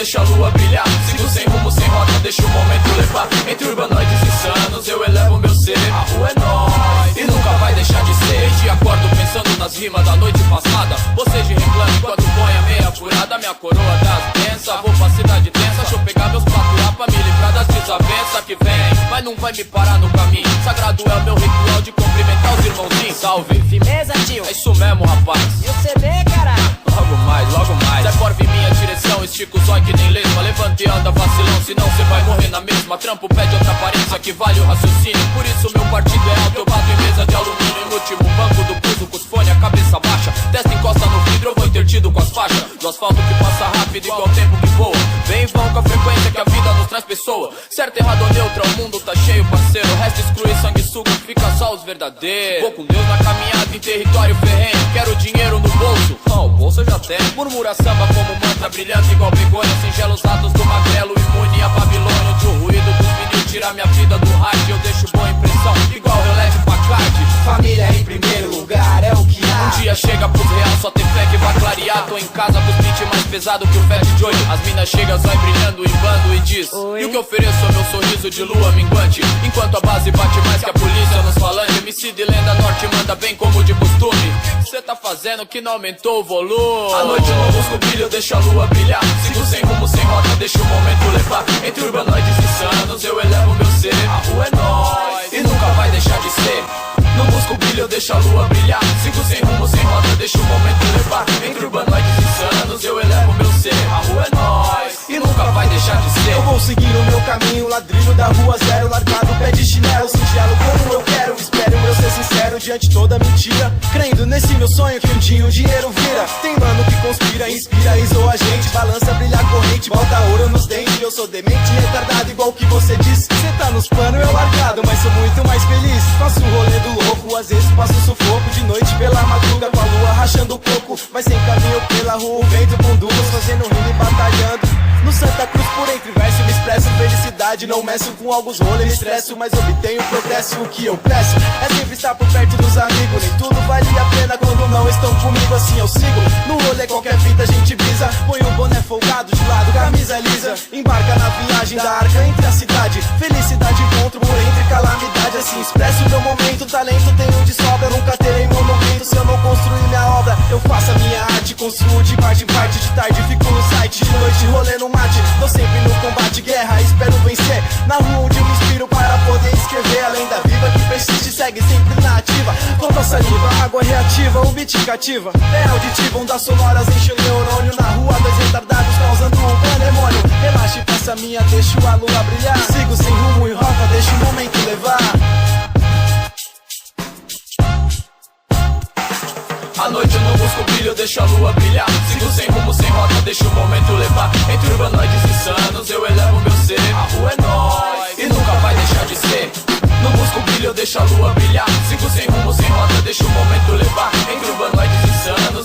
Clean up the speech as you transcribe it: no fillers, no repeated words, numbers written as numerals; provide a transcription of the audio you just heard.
deixo a lua brilhar. Sigo sem rumo, sem rota, deixo o momento levar. Entre urbanoides insanos eu elevo meu ser. A rua é nóis e nunca vai deixar de ser. Desde acordo pensando nas rimas da noite passada. Vocês de reclame enquanto põe a meia furada. Minha coroa das bênçãos, vou pra cidade tensa. Deixa eu pegar meus pratos lá pra me livrar das desavenças que vem, mas não vai me parar no caminho. Sagrado é o meu ritual de cumprimentar os irmãozinhos. Salve, firmeza, tio. É isso mesmo, rapaz. E o CD, caralho? Logo mais, logo mais. Zé Porve em minha direção, estica o zóio que nem lesma. Levante e anda vacilão, senão cê vai morrer na mesma. Trampo pede outra aparência que vale o raciocínio. Por isso meu partido é alto, eu bato em mesa de alumínio. No último banco do buzo, com os fone, a cabeça baixa. Testa encosta no vidro, eu vou intertido com as faixas. Do asfalto que passa rápido, igual o tempo que voa. Vem e vão com a frequência que a vida nos traz pessoa. Certo, errado ou neutro, o mundo tá cheio, parceiro. O resto exclui sanguessuga, fica só os verdadeiros. Vou com Deus na caminhada em território ferrenho. Quero dinheiro no bolso, o bolso eu já tenho. Murmura samba como mantra, brilhante igual begônia. Singelos atos do magrelo, imune a Babilônia. Onde o ruído dos vinil tira minha vida do rádio. Eu deixo boa impressão, igual relé de Packard. Família em primeiro lugar, é o que há. Um dia chega pros real, só tem fé que vai clarear. Tô em casa com os beats mais pesado que o Fat Joy. As minas chegam, vai brilhando em bando e diz: oi. E o que ofereço é meu sorriso de lua minguante. Enquanto a base bate mais que a polícia nos falantes. MC de Lenda Norte manda bem como de costume. O que cê tá fazendo que não aumentou o volume? À noite eu não busco brilho, eu deixo a lua brilhar. Sigo sem rumo, sem rota, deixo o momento levar. Entre urbanoides insanos eu elevo meu ser. A rua é nóis e nunca vai deixar de ser. Não busco brilho, eu deixo a lua brilhar. Sigo sem rumo, sem rota, deixo o momento levar. Entre urbanoides insanos eu elevo meu ser. A rua é nóis e nunca vai deixar de ser. Eu vou seguir o meu caminho, ladrilho da rua zero. Largado, pé de chinelo, singelo como eu quero. Espero eu ser sincero diante toda mentira. Crendo nesse meu sonho que um dia o dinheiro vira. Tem mano que conspira, inspira e zoa a gente. Balança, brilha a corrente, bota ouro nos dentes. Eu sou demente, retardado igual que você disse. Cê tá nos planos, eu largado, mas sou muito mais feliz. Faço o rolê do louco, às vezes passo sufoco. De noite pela madruga, com a lua rachando o coco. Mas sem caminho pela rua, o vento com duas, fazendo rima e batalhando. No Santa Cruz por entre verso me expresso felicidade. Não meço com alguns rolês, me estresso, mas obtenho progresso. O que eu peço é sempre estar por perto dos amigos. Nem tudo vale a pena quando não estão comigo, assim eu sigo. No rolê qualquer fita a gente brisa. Põe o boné folgado de lado, camisa lisa. Embarca na viagem da arca entre a cidade. Felicidade encontro por entre calamidade. Assim expresso meu momento, talento tenho de sobra. Nunca terei monumento se eu não construir minha obra. Eu faço a minha arte, construo de parte em parte. De tarde fico no site, de noite rolê no mate. Tô sempre no combate, guerra, espero vencer. Na rua onde eu me inspiro para poder escrever. A lenda viva que persiste, segue sempre na ativa. Falta saliva, água reativa, o beat cativa. É auditivo, ondas sonoras enche o neurônio. Na rua dois retardados causando um pandemônio. Relaxa e faça minha, deixo a lua brilhar. Sigo sem rumo e rota, deixo o momento levar. À noite eu não busco brilho, eu deixo a lua brilhar. Sigo sem rumo, sem rota, deixo o momento levar. Entre urbanoides insanos eu elevo meu ser. A rua é nóis e nunca vai deixar de ser. Não busco brilho, eu deixo a lua brilhar. Sigo sem rumo, sem rota, deixo o momento levar. Entre urbanoides insanos